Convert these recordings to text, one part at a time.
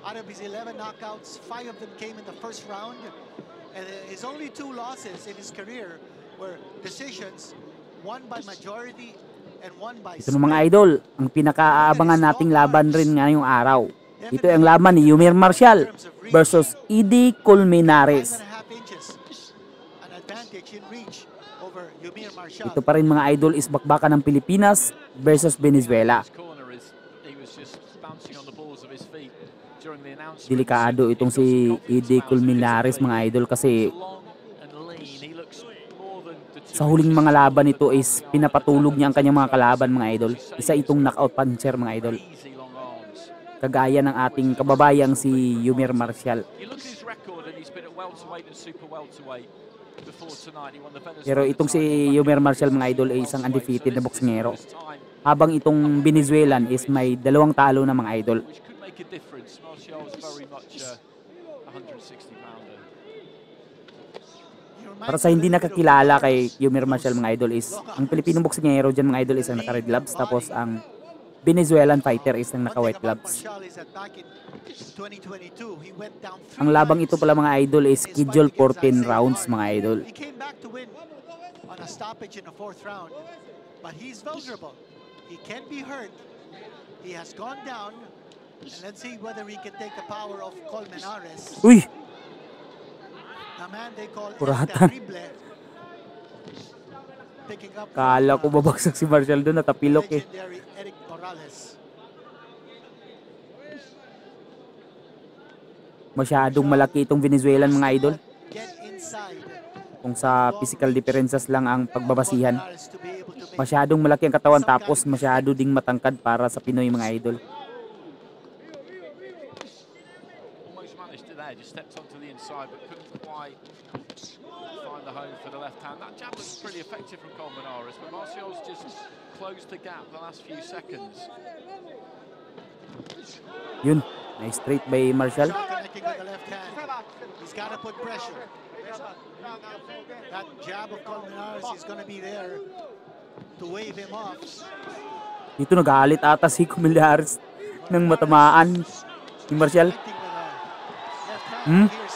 Out of his 11 knockouts, 5 of them came in the first round. And his only 2 losses in his career were decisions, one by majority and one by Ito mga idol, ang pinaka-aabangan nating laban rin ngayong araw. Ito ang laban ni Yumir Marcial versus Eddie Colmenares. Ito pa rin mga idol is bakbakan ng Pilipinas versus Venezuela. Delikado itong si Eddie Colmenares mga idol kasi sa huling mga laban nito is pinapatulog niya ang kanyang mga kalaban mga idol. Isa itong knockout puncher mga idol. Kagaya ng ating kababayang si Yumir Marcial. Pero itong si Yumir Marcial mga idol ay isang undefeated na boksingero. Habang itong Venezuelan is may 2 talo na mga idol. Para sa hindi nakakilala kay Yumir Marcial mga idol is ang Pilipinong boksingero dyan mga idol is ang naka-red gloves, tapos ang Venezuelan fighter is ang naka-white gloves. Ang labang ito pala mga idol is schedule 14 rounds mga idol. Uy! Kuratan. Kala ko babagsak si Marcial doon, natapilok eh. Masyadong malaki itong Venezuelan mga idol. Kung sa physical differences lang ang pagbabasihan. Masyadong malaki ang katawan tapos masyado ding matangkad para sa Pinoy mga idol. Just stepped onto the inside but couldn't quite find the home for the left hand. That jab was pretty effective from Colmenares, but Marcial's just closed the gap the last few seconds. Yun, nice straight by Marcial. He's got to put pressure. That jab of Colmenares is going to be there to wave him off. Dito nagalit ata si Colmenares ng matamaan ni Marcial.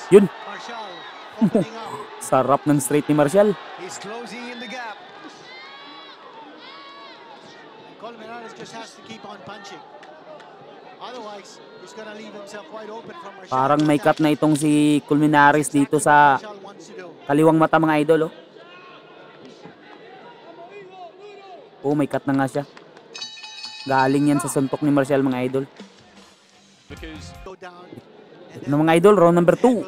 Yun. Sarap ng straight ni Marcial. He's closing in the gap. Colmenares just has to keep on punching. Otherwise, he's gonna leave himself wide open from Marcial. Parang may cut na itong si Colmenares dito sa kaliwang mata mga idol. Oh, may cut na nga siya. Galing yan sa suntok ni Marcial mga idol. Ito na mga idol, round number 2.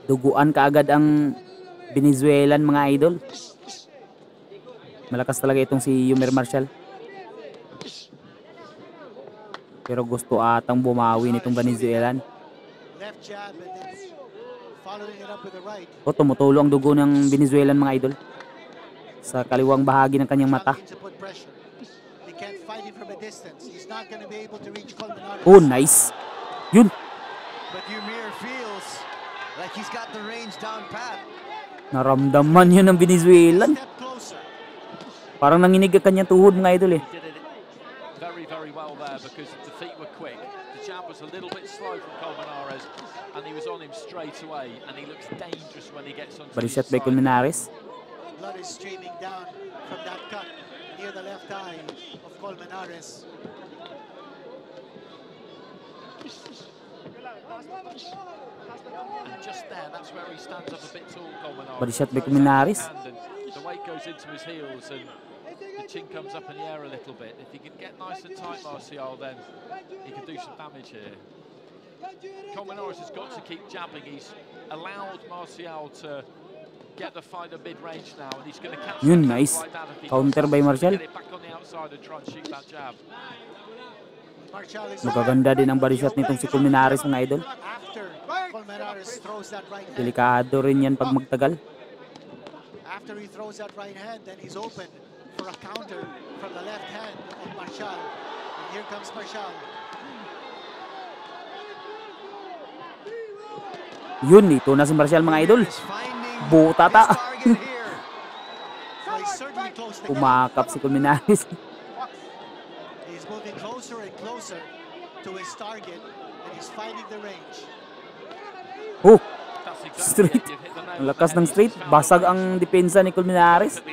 Duguan kaagad ang Venezuelan mga idol. Malakas talaga itong si Yumir Marcial. Pero gusto atang bumawi nitong Venezuelan. O, tumutulo ang dugo ng Venezuelan mga idol sa kaliwang bahagi ng kanyang mata. Oh, nice. Yun. Naramdaman yun ng Venezuelan. Parang nanginig ang kanyang tuhod mga idol eh. Very well there because the feet were quick. The jab was a little bit slow from Colmenares and he was on him straight away and he looks dangerous when he gets onto the Body shot by Colmenares. Blood is streaming down from that cut near the left eye of Colmenares. And just there, that's where he stands up a bit tall, Colmenares. Body shot by Colmenares. The weight goes into his heels and the chin comes up in the air a little bit. If he can get nice and tight, Marcial, then he can do some damage here. Colmenares has got to keep jabbing. He's allowed Marcial to get the fight a mid-range now, and he's going to catch yun, nice. Counter by Marcial. Get it back on the outside and try and shoot that jab. Magaganda din ang body shot nitong si Colmenares mga idol. Delikado rin yan pag magtagal. After he throws that right hand, then he's open for a counter from the left hand of Marcial. And here comes Marcial. Yun, ito na si Marcial mga idol. Butata. close the gap. Pumakap si Colmenares. He's moving closer and closer to his target, and he's finding the range. Oh, straight. Ang lakas ng straight. Basag ang depensa ni Colmenares.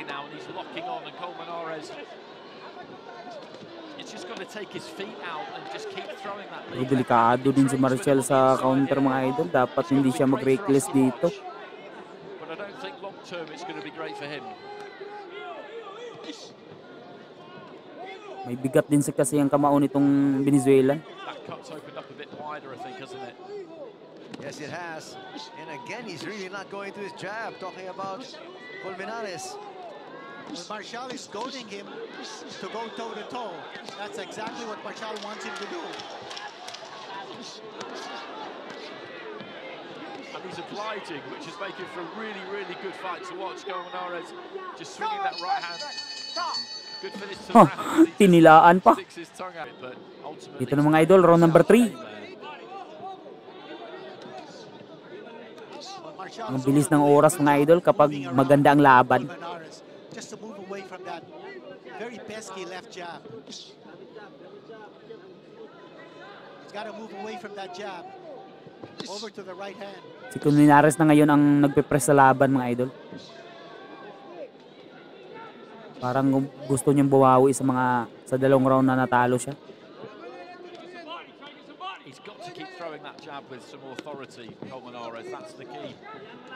Pero delikado din si Marcial sa counter mga idol. Dapat hindi siya mag-reckless dito. May bigat din kasi ang kamao nitong Venezuelan. Yes, it has. And again, he's really not going to his jab. Talking about Colmenares. Well, Marcial is goading him to go toe-to-toe. That's exactly what Marcial wants him to do. And he's obliging, which is making for a really, really good fight to watch. Colmenares just swinging that right hand. Good finish to the round. Tinilaan pa. Sticks his tongue out, but ultimately Dito na mga idol, round number 3. Ang bilis ng oras mga idol kapag maganda ang laban. Just to move away from that very pesky left jab. He's got to move away from that jab over to the right hand. Si Colmenares na ngayon ang nagpe-press sa laban mga idol. Parang gusto niyang bumawi sa dalawang round na natalo siya. He's got to keep throwing that jab with some authority, Colmenares. That's the key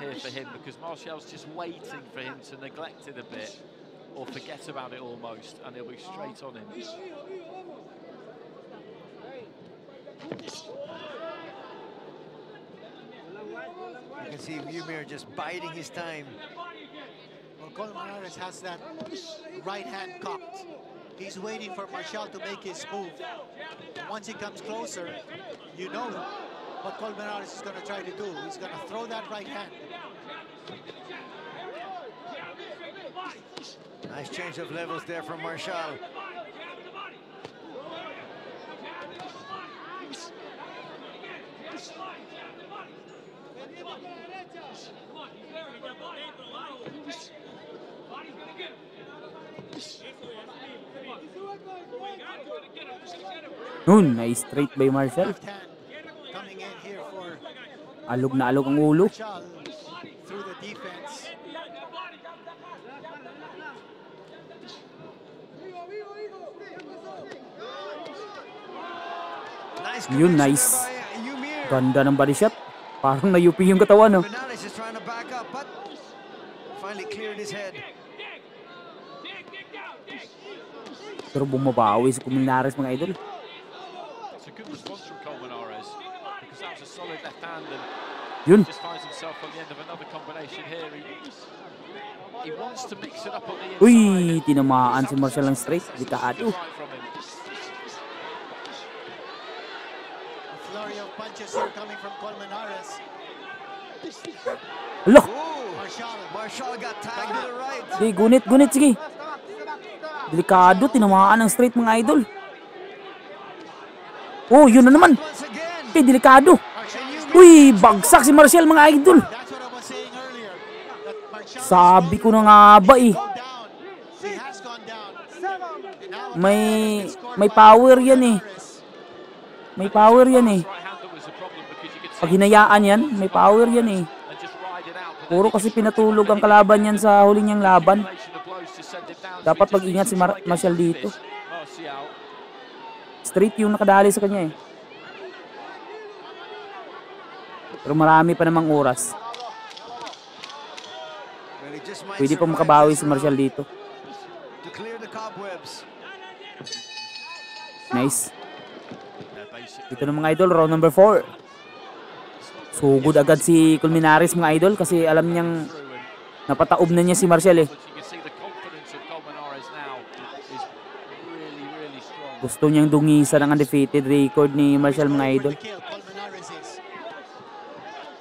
here for him, because Marcial's just waiting for him to neglect it a bit or forget about it almost, and he'll be straight on him. You can see Ymir just biding his time. Well, Colmenares has that right hand cocked. He's waiting for Marcial to make his move. And once he comes closer, you know what Colmenares is going to try to do. He's going to throw that right hand. Nice change of levels there from Marcial. Nice straight by Marcial. Left hand coming in here for Alog na alog ang ulo. Marcial through the defense. Yun, nice. Ganda ng body shot. Parang nayupi yung katawan, no? Colmenares is trying to back up, but finally cleared his head. Pero bumabawi si Colmenares mga idol. It's a good response from Colmenares, because that was a solid left hand, and Yun. just finds himself on the end of another combination here. He wants to mix it up on the inside. Uy, tinamaan si Marcial ng straight. Delikado. A flurry of punches here coming from Colmenares. Alo! Marcial got tagged to the right. Sige, gunit, sige. Delikado, tinamaan ng straight mga idol. Oh, yun na naman. Once again. Delikado. Uy, bagsak si Marcial mga idol. That's what I was saying earlier. That Marcial Sabi ko na nga ba eh. go down. He has gone down. And now May power yan eh. May power yan eh. Pag hinayaan yan, may power yan eh. Puro kasi pinatulog ang kalaban yan sa huli niyang laban. Dapat mag-ingat si Marcial dito. Straight yung nakadali sa kanya eh. Pero marami pa namang oras. Pwede pa makabawi si Marcial dito. Nice. Dito na mga idol, round number 4. Sugod agad si Colmenares mga idol kasi alam niyang napataob na niya si Marcial eh. Gusto niyang dungisan ang undefeated record ni Marcial mga idol.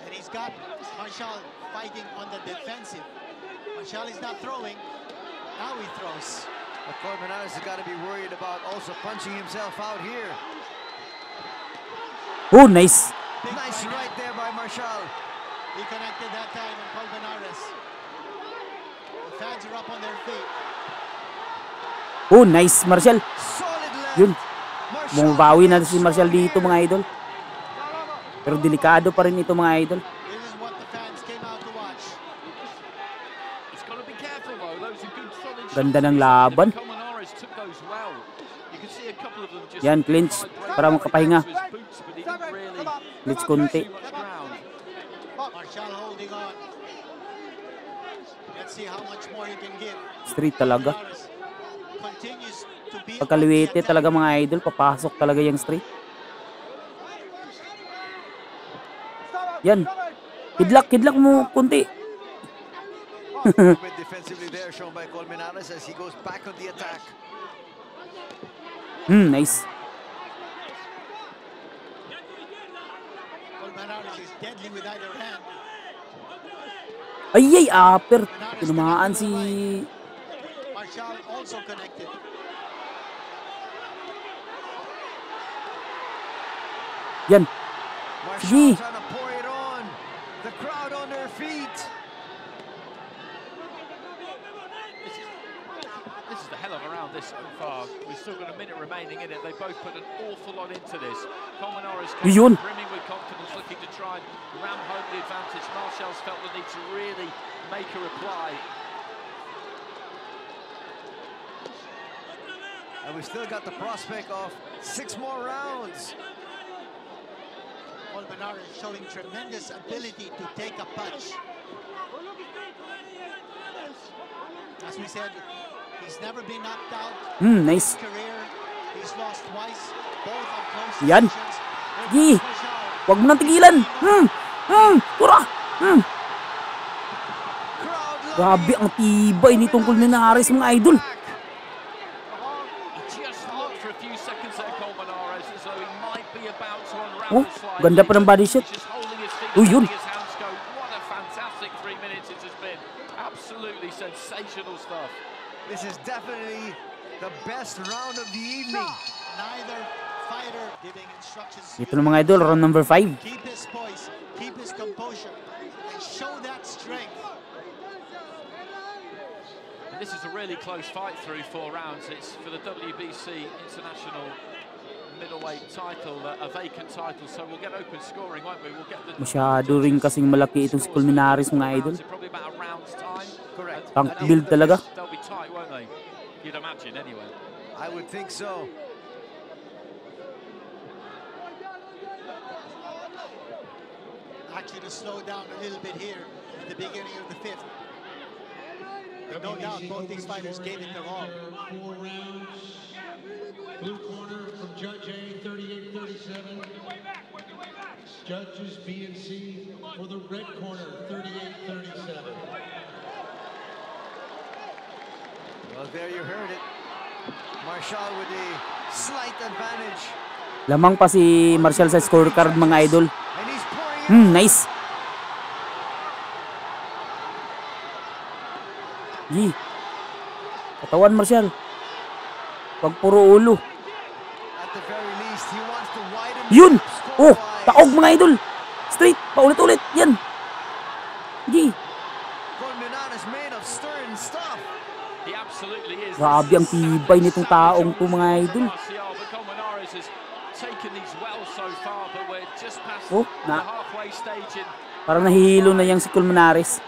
And he's got Marcial fighting on the defensive. Marcial is not throwing. Now he throws. But Colmenares has got to be worried about also punching himself out here. Oh, nice. Nice right there by Marcial. He connected that time on Colmenares. The fans are up on their feet. Oh, nice Marcial. Solid left. Yun. Marcial Bumabawi na again, si Marcial strong dito here. mga idol. Pero delikado pa rin ito mga idol. This is what the fans came out to watch. He's got to be careful though. Those are good solid shots. Ganda ng laban. Colmenares took those well. You can see a couple of them just Yan, clinch para makapahinga. to his boots, but he didn't really Clinch konti. too much ground. Marcial holding on. Let's see how much more he can give. Straight talaga. Colmenares continues to be Pagkaluwete on the talaga attack. mga idol. Papasok talaga yung straight. Yan. Kidlak mo konti. Movement defensively there shown by Colmenares as he goes back on the attack. Nice. Colmenares is deadly with either hand. Ay, upper. Tinamaan si... Marcial also connected. Yan. Marcial Sige. trying to pour it on. The crowd on their feet. This is the hell of a round this so far. We've still got a minute remaining in it. They both put an awful lot into this. Colmenares Yun. brimming with confidence, looking to try and ram home the advantage. Marcial's felt the need to really make a reply. And we still got the prospect of 6 more rounds. Colmenares showing tremendous ability to take a punch. As we said, he's never been knocked out in Nice. his career. He's lost twice, both on close Yan. decisions. Sige. Marcial. Huwag mo nang tigilan. Tura. Crowd Grabe ang tibay nitong Colmenares mga idol. He just looked for a few seconds there, Colmenares, as though he might be about to unravel Oh, slightly. ganda pa ng body shot. He's just holding his feet, Oh, yun. letting his hands go. What a fantastic 3 minutes it has been. Absolutely sensational stuff. This is definitely the best round of the evening. Neither fighter giving instructions. Ito na mga idol, round number 5. Keep his poise, keep his composure, and show that strength. And this is a really close fight through 4 rounds. It's for the WBC International middleweight title, a vacant title, so we'll get open scoring, won't we? We'll get the Masyado rin kasing malaki itong si Colmenares mga idol. probably about a round's time. Correct. Tank build talaga. They'll be tight, won't they? You'd imagine, anyway. I would think so. Actually to slow down a little bit here at the beginning of the 5th. But no doubt both these fighters gave it their all. 4 rounds. Blue corner from Judge A, 38-37. Judges B and C for the red corner, 38-37. Well, there you heard it. Marcial with a slight advantage. Lamang pa si Marcial sa scorecard mga idol. And he's pouring it. Nice. Gi. Katawan Marcial. Pag puro ulo. At the very least, he wants to widen the Yun. gap Oh, score-wise. taog mga idol. Straight, paulit-ulit. Yan. Gi. Colmenares made of stern stuff. He absolutely is. Grabe ang tibay nitong taong to mga idol. Marcial, but Colmenares has taken these well so far, but we're just past Oh, the na. halfway stage in. Parang nahihilo na yang si Colmenares.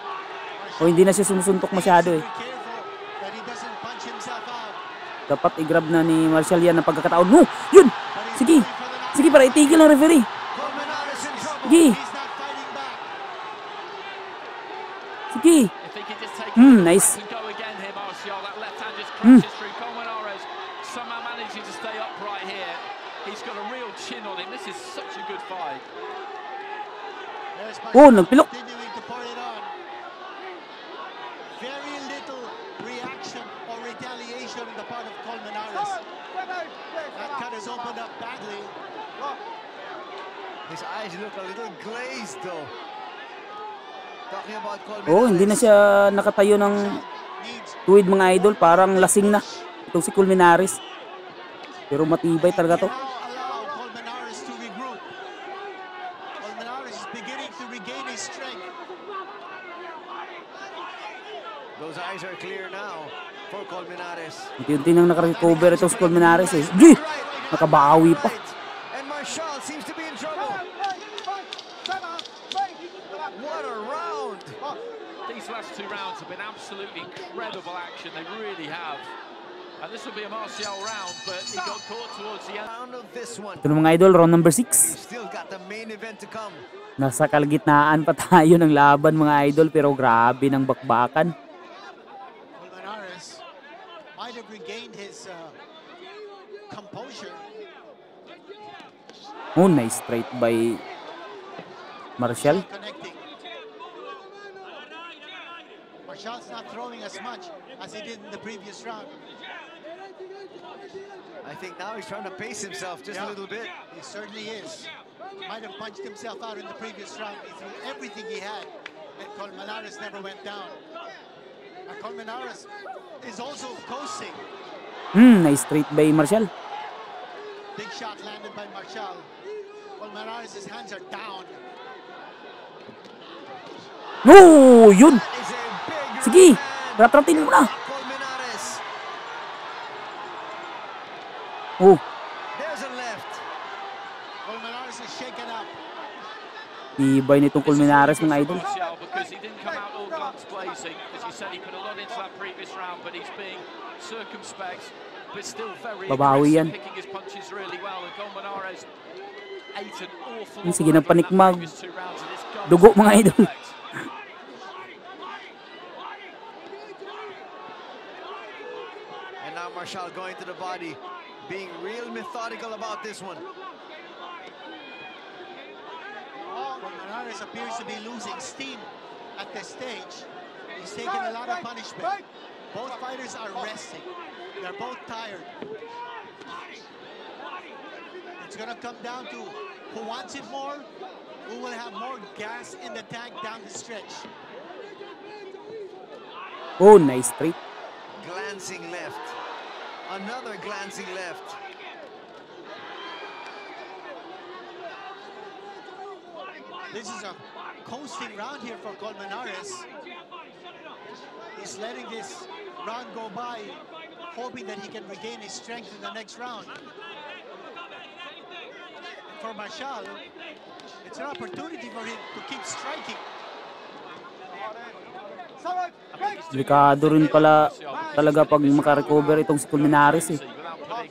O hindi na siya sumusuntok masyado eh. Be careful that he doesn't punch himself out. Dapat i-grab na ni Marcial yan ng pagkakataon. No! Yun! But he's Sige! going for the knock. Sige para itigil ng referee. Colmenares in trouble. Sige! He's not fighting back. Sige! If he can just take a little nice. breath and go again here, Marcial, that left hand just crashes through. Colmenares somehow managing to stay upright here. He's got a real chin on him. This is such a good fight. There's Oh, Marcial nagpilok. continuing to pour it on. Very little reaction or retaliation on the part of Colmenares. That cut has opened up badly. His eyes look a little glazed though. Talking about Colmenares. Oh, hindi na siya nakatayo ng Needs tuwid mga idol. Parang lasing na. Itong si Colmenares. Pero matibay talaga to. now allow Colmenares to regroup. Colmenares is beginning to regain his strength. Those eyes are clear now for Colmenares. Unti-unti nang nakarecover itong Colmenares eh. Gee! Nakabawi pa. And Marcial seems to be in trouble. What a round! These last 2 rounds have been absolutely incredible action. They really have. And this will be a MARCIAL round, but he got caught towards the end. Round of this one. Ito na mga idol, round number 6. Still got the main event to come. Nasa kalagitnaan pa tayo ng laban mga idol, pero grabe ng bakbakan. Colmenares might have regained his composure. Oh, nice straight by Marcial. Connecting. Marcial's not throwing as much as he did in the previous round. I think now he's trying to pace himself just a little bit. He certainly is. Might have punched himself out in the previous round. He threw everything he had, and Colmenares never went down. And Colmenares is also coasting. Nice straight by Marcial. Big shot landed by Marcial. Colmenares' hands are down. No, yun. That is a big Sige, right hand. ratratin mo na. Colmenares. Oh, There's a left. Colmenares is shaken up. ibay nitong Colmenares mga idol. Marcial, because he didn't come out all guns blazing. As you said, he put a lot into that previous round, but he's being circumspect, but still very Babawi yan. aggressive, picking his punches really well. And Colmenares ate an awful lot Sige, of nagpanikmag. previous 2 rounds, and it's gone Dugo to mga idol. effect. And now Marcial going to the body, being real methodical about this one. Colmenares appears to be losing steam at this stage. He's taken a lot of punishment. Both fighters are resting. They're both tired. It's going to come down to who wants it more, who will have more gas in the tank down the stretch. Oh, nice straight. Glancing left. Another glancing left. This is a coasting round here for Colmenares. He's letting this round go by, hoping that he can regain his strength in the next round. For Marcial, it's an opportunity for him to keep striking. Delikado rin pala talaga pag makarecover itong si Colmenares eh.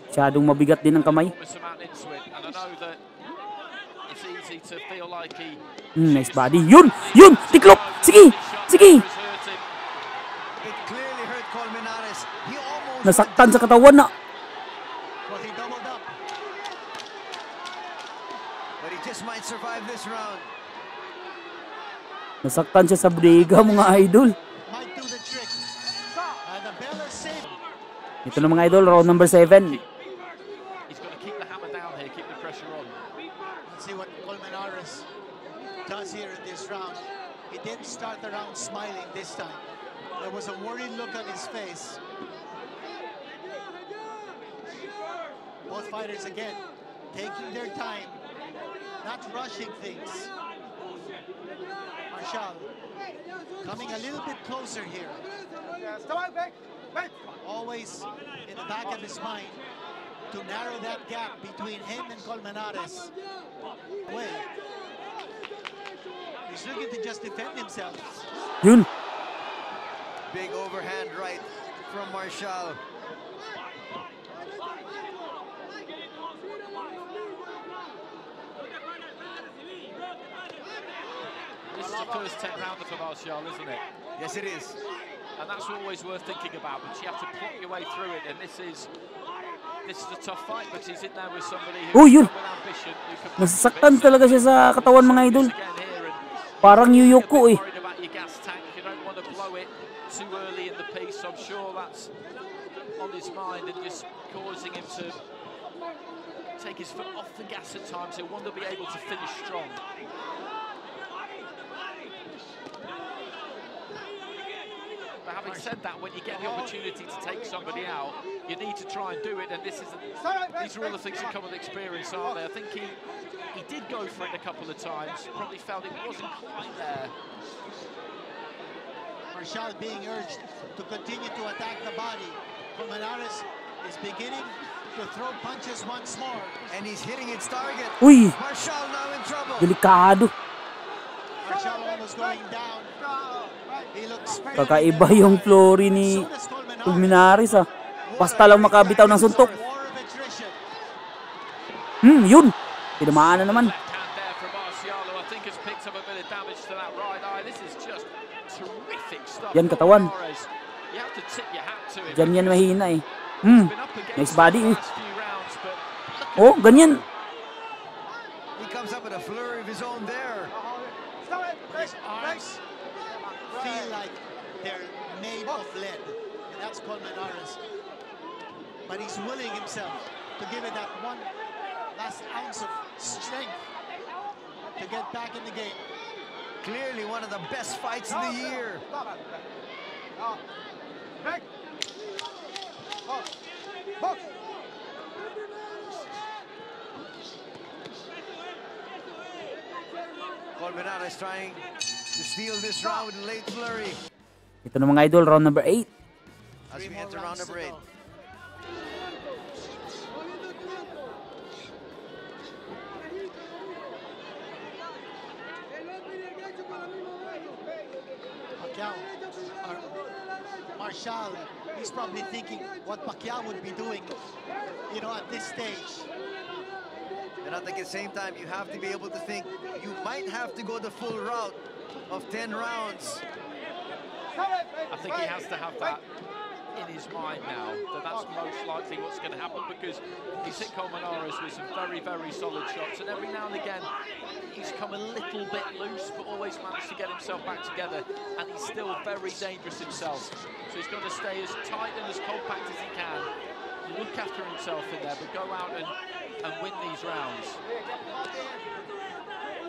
Masyadong mabigat din ang kamay. Nice body. Yun! Yun! Tiklop! Sige! Sige! It clearly hurt Colmenares. He almost Nasaktan sa katawan na. Well, he doubled up. but he just might survive this round. Nasaktan siya sa briga mga idol. Might do the trick. And the bell is safe. Ito na mga idol, round number 7. He's got to keep the hammer down here, keep the pressure on. Let's see what Colmenares does here in this round. He didn't start the round smiling this time. There was a worried look on his face. Both fighters again taking their time, not rushing things. Marcial coming a little bit closer here. Always in the back of his mind to narrow that gap between him and Colmenares. Way. He's looking to just defend himself. Yun. Big overhand right from Marcial. This is the first 10 rounder for Marcial, isn't it? Yes, it is. And that's always worth thinking about, but you have to plot your way through it, and this is a tough fight, but he's in there with somebody Oh, who's yun. with ambition, who can Nasasaktan talaga siya sa katawan mga idol. Parang yuyoko eh. worried about your gas tank, you don't want to blow it too early in the piece. I'm sure that's on his mind and just causing him to take his foot off the gas at times. He'll want to be able to finish strong. But having said that, when you get the opportunity to take somebody out, you need to try and do it. And these are all the things that come with experience, aren't they? I think he did go for it a couple of times. Probably felt it wasn't quite there. Marcial being urged to continue to attack the body. Colmenares is beginning to throw punches once more. And he's hitting its target. Uy, Marcial now in trouble. delikado. Marcial almost going down. He looks Kakaiba yung flurry ni Colmenares ah. Basta lang makabitaw ng suntok. war of attrition. Yun. Tinamaan na naman. Left hand there from MARCIAL, who I think has picked up a bit of damage to that right eye. This is just terrific stuff. Yan katawan. You have to tip your hat to him. Diyan yan mahina eh. Been up against Nice body the eh. last few rounds, but Oh, ganyan. He comes up with a flurry of his own there. His arms feel like they're made of lead. And that's Colmenares. But he's willing himself to give it that one last ounce of strength to get back in the game. Clearly one of the best fights of the year. Colmenares trying to steal this round with a late flurry. Ito na mga idol, round number 8. As we enter round number 8. Pacquiao, or Marcial, he's probably thinking what Pacquiao would be doing, you know, at this stage. And I think at the same time, you have to be able to think you might have to go the full route of 10 rounds. I think he has to have that in his mind now, that's most likely what's going to happen, because he's hit Colmenares with some very, very solid shots, and every now and again he's come a little bit loose, but always managed to get himself back together, and he's still very dangerous himself. So he's got to stay as tight and as compact as he can, look after himself in there, but go out and win these rounds.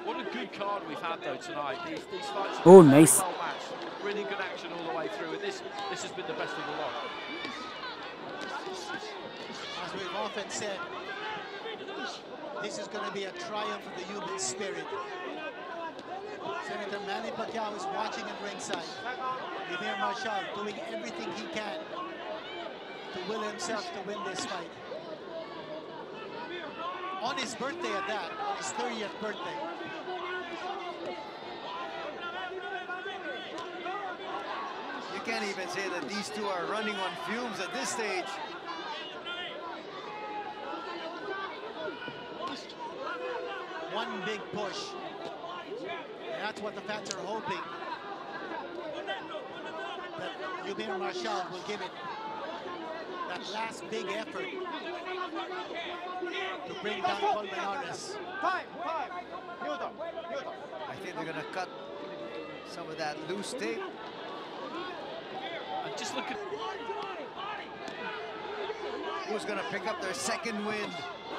What a good card we've had though tonight. These fights have been nice. well matched. Really good action all the way through, and this has been the best of the lot. As we've often said, this is going to be a triumph of the human spirit. Senator Manny Pacquiao is watching at ringside. Emir Marcial doing everything he can to will himself to win this fight. On his birthday at that, on his 30th birthday. You can't even say that these two are running on fumes at this stage. One big push. And that's what the fans are hoping. That Emir Marcial will give it that last big effort to bring down Colmenares. I think they're going to cut some of that loose tape. And just look at Who's going to pick up their second win?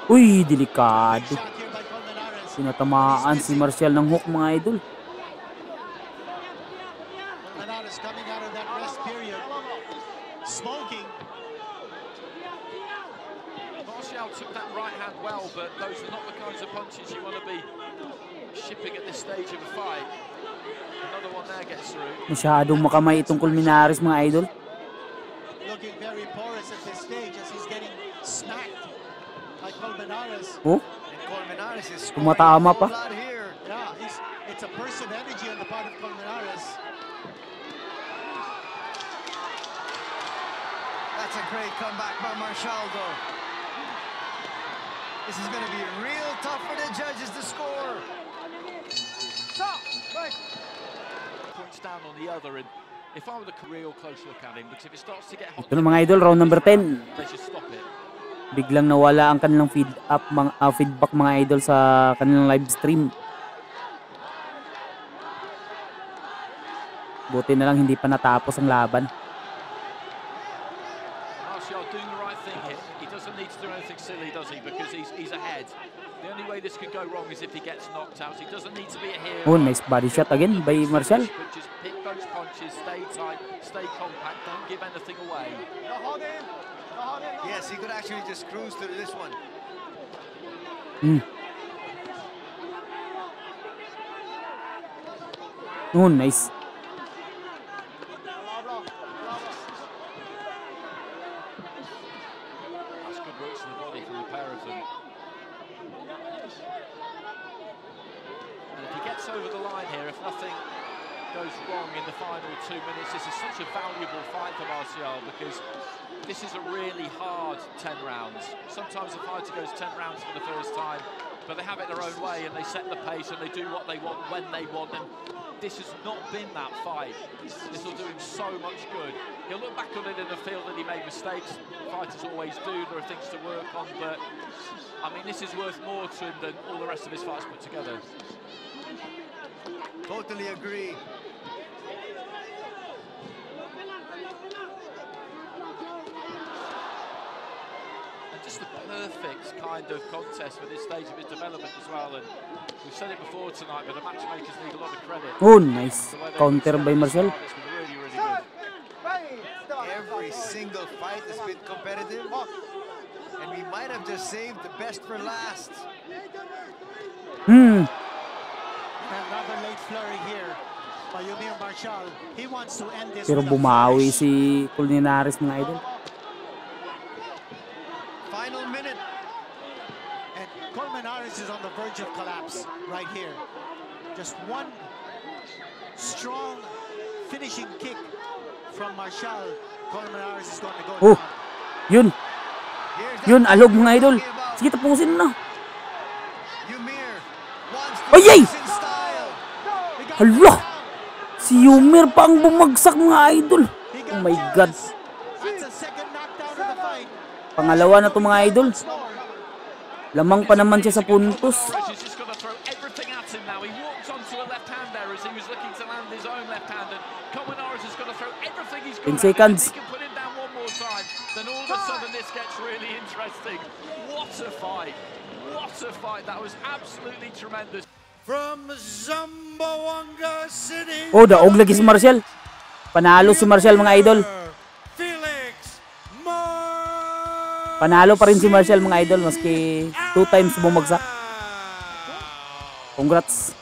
Uy, delikado. Shot here by Colmenares. Sinatamaan si Marcial ng hook mga idol. Colmenares coming out of that rest period, smoking. Marcial took that right hand well, but those are not the kinds of punches you want to be shipping at this stage of a fight. Another one there gets through. Masyadong makamay itong Colmenares mga idol. Looking very porous at this stage as he's getting smacked by Colmenares. Oh, And Colmenares is scoring tumatama a pa. whole lot here. Yeah, it's a burst of energy on the part of Colmenares. That's a great comeback by Marcial, though. This is going to be real tough for the judges to score. Points down on the other, and if I were to real close look at him, because if it starts to get hot, Ito na mga idol, round number 10. they should stop it. Biglang nawala ang kanilang feedback mga idol sa kanilang live stream. Buti na lang hindi pa natapos ang laban. Marcial doing the right thing here. He doesn't need to do anything silly, does he? Because he's ahead. The only way this could go wrong is if he gets knocked out. He doesn't need to be a hero. Oh, nice body shot again by Marcial. But just pick those punches, stay tight, stay compact, don't give anything away. Yes, he could actually just cruise to this one. Oh, nice. good work to the body from the pair of them. And if he gets over the line here, if nothing goes wrong in the final 2 minutes, this is such a valuable fight for Marcial, because this is a really hard 10 rounds. Sometimes a fighter goes 10 rounds for the first time, but they have it their own way and they set the pace and they do what they want when they want, and this has not been that fight. This will do him so much good. He'll look back on it and feel that he made mistakes. Fighters always do, there are things to work on, but I mean, this is worth more to him than all the rest of his fights put together. Totally agree. And just the perfect kind of contest for this stage of his development as well. And we've said it before tonight, but the matchmakers need a lot of credit. Oh, nice counter by Marcial. It's been really, really good. Every single fight has been competitive, and we might have just saved the best for last. Another late flurry here by Marcial. He wants to end this. Pero bumawi si Culinares, mga idol. Final minute. And Colmenares is on the verge of collapse right here. Just one strong finishing kick from Marcial. Colmenares is going to go down. Yun. Yun, alog, mga idol. Sige, tapusin mo na. Ay! Hala! Si Yumir pa ang bumagsak, mga idol. Oh my God. Pangalawa na to, mga idol. Lamang pa naman siya sa puntos. 10 seconds. What a fight. That was absolutely tremendous. From Zamboanga City. Oh, daog lagi si Marcial. Panalo si Marcial, mga idol. Panalo pa rin si Marcial, mga idol, maski 2 times bumagsak. Congrats.